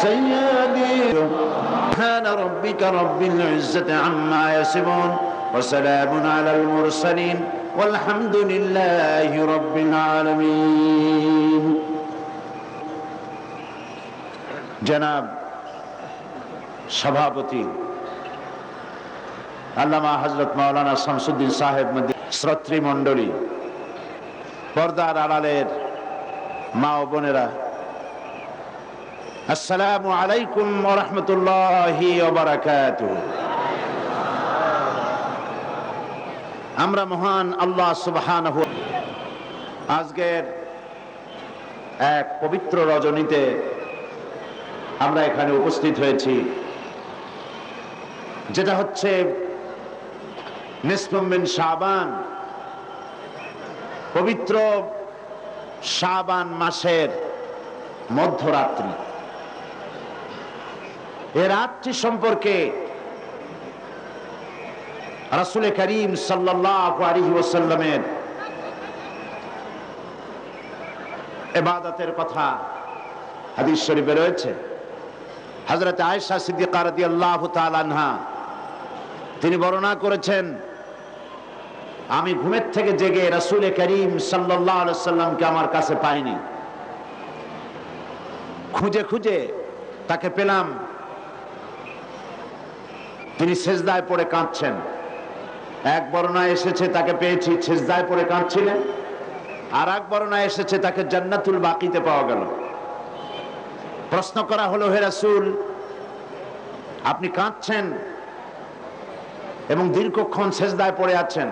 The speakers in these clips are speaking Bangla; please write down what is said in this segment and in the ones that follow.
السيئات سبحان ربك رب العزة عما يصفون وسلام على المرسلين والحمد لله رب العالمين জনাব সভাপতি আল্লামা হযরত মাওলানা শামসুদ্দিন সাহেব, শ্রোতৃ মণ্ডলী, পর্দার আড়ালের মা ও বোনেরা, আসসালামু আলাইকুম ওয়া রাহমাতুল্লাহি ওয়া বারাকাতুহু। আমরা মহান আল্লাহ সুবহানাহু আজকের এক পবিত্র রজনীতে আমরা এখানে উপস্থিত হয়েছি, যেটা হচ্ছে নিসফুম মিন শাবান, পবিত্র শাবান মাসের মধ্যরাত্রি। এই রাতটি সম্পর্কে রাসূল করিম সাল্লাল্লাহু আলাইহি ওয়াসাল্লামের ইবাদতের কথা হাদিস শরীফে রয়েছে। হযরত আয়েশা সিদ্দিকা রাদিয়াল্লাহু তাআলা আনহা তিনি বর্ণনা করেছেন, আমি ঘুমের থেকে জেগে রাসূল করিম সাল্লাল্লাহু আলাইহি ওয়াসাল্লামকে আমার কাছে পাইনি, খুঁজে খুঁজে তাকে পেলাম, তিনি সিজদায় পড়ে কাঁদছেন। এক বর্ণনায় এসেছে তাকে পেয়েছি সিজদায় পড়ে কাঁদছিলেন, আর এক বর্ণনায় এসেছে তাকে জান্নাতুল বাকিতে পাওয়া গেল। প্রশ্ন করা হলো, হে রাসূল, আপনি কাঁদছেন এবং দীর্ঘক্ষণ সিজদায় পড়ে আছেন।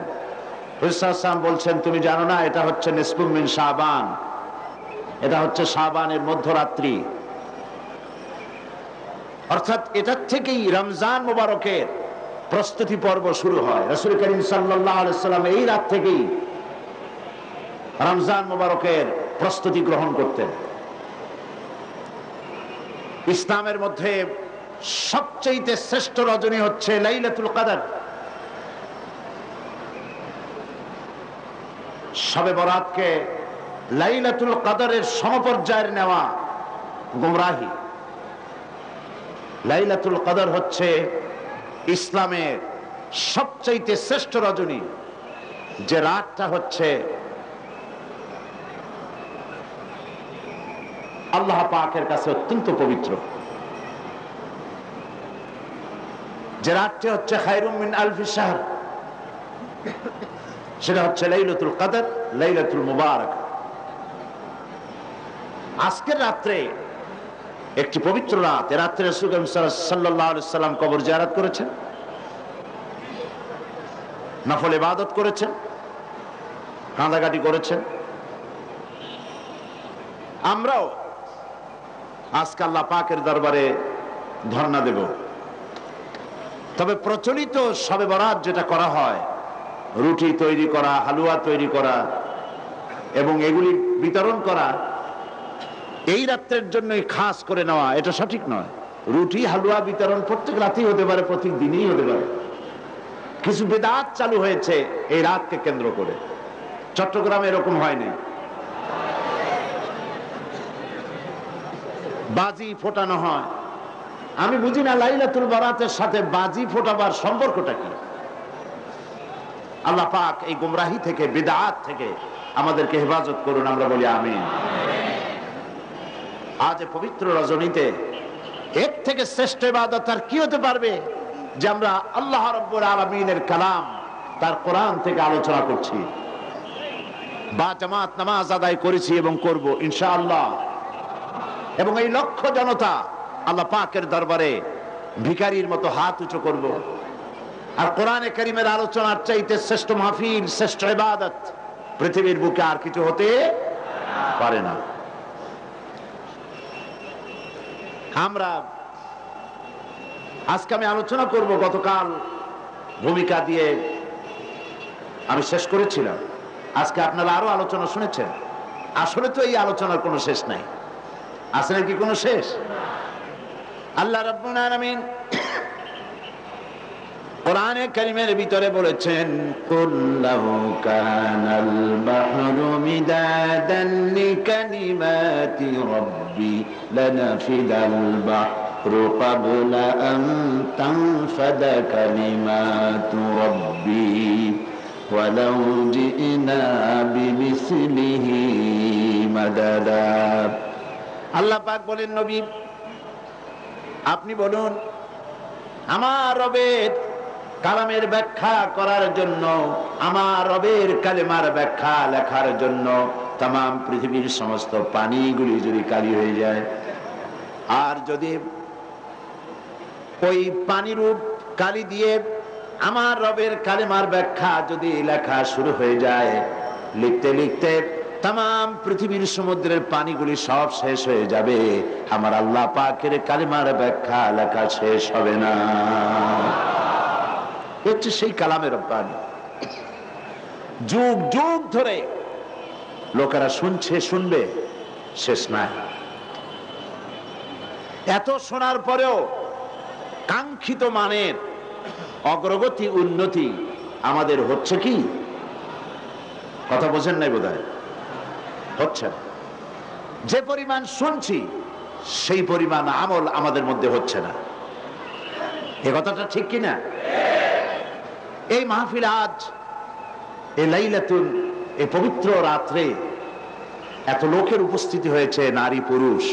রাসূল সাল্লাল্লাহু আলাইহি ওয়াসাল্লাম বলছেন, তুমি জানো না এটা হচ্ছে নিসফুম মিন শাবান, এটা হচ্ছে শাবানের মধ্যরাত্রি। অর্থাৎ এটা থেকেই রমজান মুবারকের প্রস্তুতি পর্ব শুরু হয়। রাসূল করিম সাল্লাল্লাহু আলাইহি ওয়াসাল্লাম এই রাত থেকেই রমজান মুবারকের প্রস্তুতি গ্রহণ করতেন। ইসলামের মধ্যে সবচেয়ে শ্রেষ্ঠ রজনী হচ্ছে লাইলাতুল কদর। শবে বরাতকে লাইলাতুল কদরের সমপর্যায়ের নেওয়া গুমরাহি। লাইলাতুল কদর হচ্ছে ইসলামের সবচেয়ে শ্রেষ্ঠ রজনী, যে রাতটা হচ্ছে আল্লাহ পাকের কাছে অত্যন্ত পবিত্র, যে রাতটি হচ্ছে খায়রুম মিন আলফি শাহর, সেটা হচ্ছে লাইলাতুল কদর, লাইলাতুল মুবারাক। আজকের রাত্রে একটি পবিত্র রাত। এ রাত্রে রাসূল সাল্লাল্লাহু আলাইহি ওয়াসাল্লাম কবর জিয়ারত করেছেন, নফল ইবাদত করেছেন, কাঁদাকাটি করেছেন। আমরাও আজকে আল্লাহ পাকের দরবারে ধর্ণা দেব। তবে প্রচলিত শবে বরাত যেটা করা হয়, রুটি তৈরি করা, হালুয়া তৈরি করা এবং এগুলি বিতরণ করা, এই রাত্রের জন্যই খাস করে নেওয়া, এটা সঠিক নয়। রুটি হালুয়া বিতরণ প্রত্যেক রাতেই হতে পারে, প্রত্যেক দিনই হতে পারে। কিছু বিদআত চালু হয়েছে এই রাতকে কেন্দ্র করে। চট্টগ্রামে এরকম হয়নি। বাজি ফোটানো হয়। আমি বুঝি না লাইলাতুল বরাতের সাথে বাজি ফোটাবার সম্পর্কটা কি। আল্লাহ পাক এই গুমরাহি থেকে, বিদআত থেকে আমাদেরকে হেফাজত করুন, আমরা বলি আমিন। আজ পবিত্র রজনীতে এর থেকে শ্রেষ্ঠ ইবাদত আর কি হতে পারবে, যে আমরা আল্লাহ রাব্বুল আলামিনের কালাম, তার কোরআন থেকে আলোচনা করছি, বা জামাত নামাজ আদায় করেছি এবং করব ইনশাআল্লাহ। এবং এই লক্ষ জনতা আল্লাহ পাকের দরবারে ভিখারির মতো হাত উঁচু করব। আর কোরআনে কারীমের আলোচনার চাইতে শ্রেষ্ঠ মাহফিল, শ্রেষ্ঠ ইবাদত পৃথিবীর বুকে আর কিছু হতে পারে না। আমরা আজকে আমি আলোচনা করব, গতকাল ভূমিকা দিয়ে আমি শেষ করেছিলাম। আজকে আপনারা আরো আলোচনা শুনেছেন। আসলে তো এই আলোচনার কোনো শেষ নাই। আছে নাকি কোনো শেষ? আল্লাহ রাব্বুল আলামিন কোরআনে কারীমের ভিতরে বলেছেন, কুল লাউ কানাল বাহরু মিদাদান লিকালিমাতি রাব্বি লানাফিদাল বাহরু ক্বাবলা আন তানফাদা কালিমাতু রাব্বি ওয়ালাউ জিনা বিমিসলিহি মাদাদা। আল্লাহ পাক বলেন, নবী আপনি বলুন, আমার রবের কালামের ব্যাখ্যা করার জন্য, আমার রবের কালেমার ব্যাখ্যা লেখার জন্য তাম পৃথিবীর সমস্ত পানিগুলি যদি কালি হয়ে যায়, আর যদি ওই পানিরূপ কালি দিয়ে আমার রবের কালেমার ব্যাখ্যা যদি লেখা শুরু হয়ে যায়, লিখতে লিখতে তাম পৃথিবীর সমুদ্রের পানিগুলি সব শেষ হয়ে যাবে, আমার আল্লাহ পাকের কালেমার ব্যাখ্যা লেখা শেষ হবে না। হচ্ছে সেই কালামের রব্বানি। যুগ যুগ ধরে লোকেরা শুনছে, শুনবে, শেষ নাই। এত শোনার পরেও কাঙ্ক্ষিত মানের অগ্রগতি, উন্নতি আমাদের হচ্ছে কি? কথা বোঝেন নাই বোধহয়? হচ্ছে না। যে পরিমাণ শুনছি সেই পরিমাণ আমল আমাদের মধ্যে হচ্ছে না। এ কথাটা ঠিক কিনা? এই মাহফিল আজ, এই লাইলাতুল, এই পবিত্র রাত্রে এত লোকের উপস্থিতি হয়েছে, নারী পুরুষ।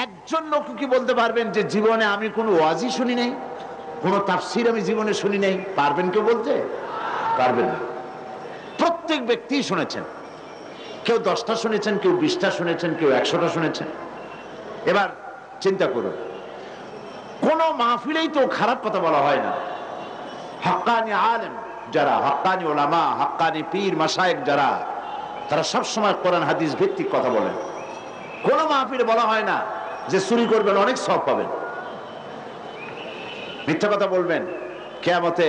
একজন লোক কি বলতে পারবেন যে জীবনে আমি কোনো ওয়াজই শুনি নাই, কোনো তাফসীর আমি জীবনে শুনি নাই? পারবেন কেউ বলতে? পারবেন না। প্রত্যেক ব্যক্তি শুনেছেন। কেউ 10টা শুনেছেন, কেউ 20টা শুনেছেন, কেউ 100টা শুনেছেন। এবার চিন্তা করুন, কোন মাহফিলেই তো খারাপ কথা বলা হয় না। হাক্কানি আলেম যারা, হাক্কানি ওলামা, হাক্কানি পীর মাশায়েখ যারা, তারা সবসময় কোরআন হাদিস ভিত্তিক কথা বলেন। কোন মাহফিলে বলা হয় না যে চুরি করবেন অনেক সওয়াব পাবেন, মিথ্যা কথা বলবেন কিয়ামতে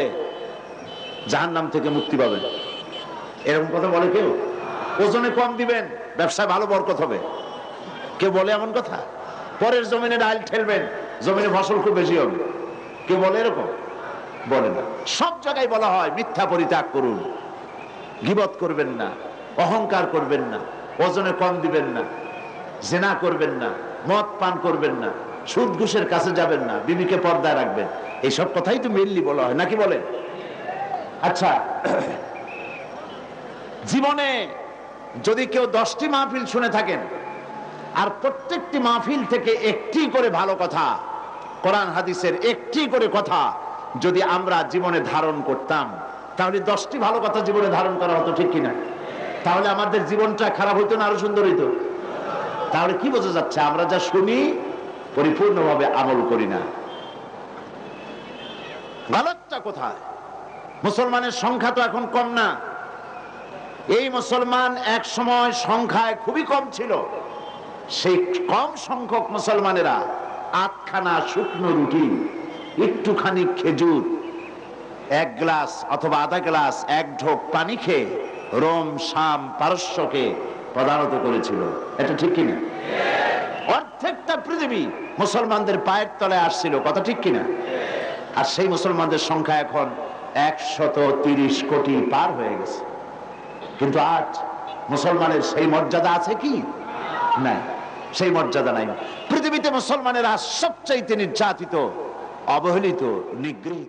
জাহান্নাম থেকে মুক্তি পাবেন, এরকম কথা বলে কেউ? ওজনে কম দিবেন, ব্যবসায় ভালো বরকত হবে, কেউ বলে এমন কথা? পরের জমিনে ডাল ঠেলবেন, জমিনে ফসল খুব বেশি হবে, কেউ বলে এরকম? বলে না। সব জায়গায় বলা হয় মিথ্যা পরিত্যাগ করুন, গীবত করবেন না, অহংকার করবেন না, ওজনে কম দিবেন না, জিনা করবেন না, মদ পান করবেন না, সুদ ঘুষের কাছে যাবেন না, বিবিকে পর্দায় রাখবেন। এইসব কথাই তো মেইনলি বলা হয়, নাকি বলেন? আচ্ছা, জীবনে যদি কেউ 10টি মাহফিল শুনে থাকেন, আর প্রত্যেকটি মাহফিল থেকে একটি করে ভালো কথা, কোরআন হাদিসের একটি করে কথা যদি আমরা জীবনে ধারণ করতাম, তাহলে 10টি ভালো কথা জীবনে ধারণ করা হতো, ঠিক কিনা? তাহলে আমাদের জীবনটা খারাপ হইতো না আরো সুন্দর হইতো? তাহলে কি বোঝা যাচ্ছে? আমরা যা শুনি পরিপূর্ণভাবে আমল করি না। গলতটা কোথায়? মুসলমানের সংখ্যা তো এখন কম না। এই মুসলমান এক সময় সংখ্যায় খুবই কম ছিল। সেই কম সংখ্যক মুসলমানেরা 8খানা শুকনো রুটি, একটুখানি খেজুর, 1 গ্লাস অথবা আধা গ্লাস, 1 ঢোক পানি খেয়ে রোম, শাম, পারস্যকে পদানত করেছিল। এটা ঠিক কিনা? অর্ধেকটা পৃথিবী মুসলমানদের পায়ের তলে আসছিল, কথা ঠিক কিনা? আর সেই মুসলমানদের সংখ্যা এখন 130 কোটি পার হয়ে গেছে। কিন্তু আজ মুসলমানের সেই মর্যাদা আছে কি? নাই, সেই মর্যাদা নাই। পৃথিবীতে মুসলমানেরা সবচাইতে নির্যাতিত, অবহেলিত, নিগৃহীত।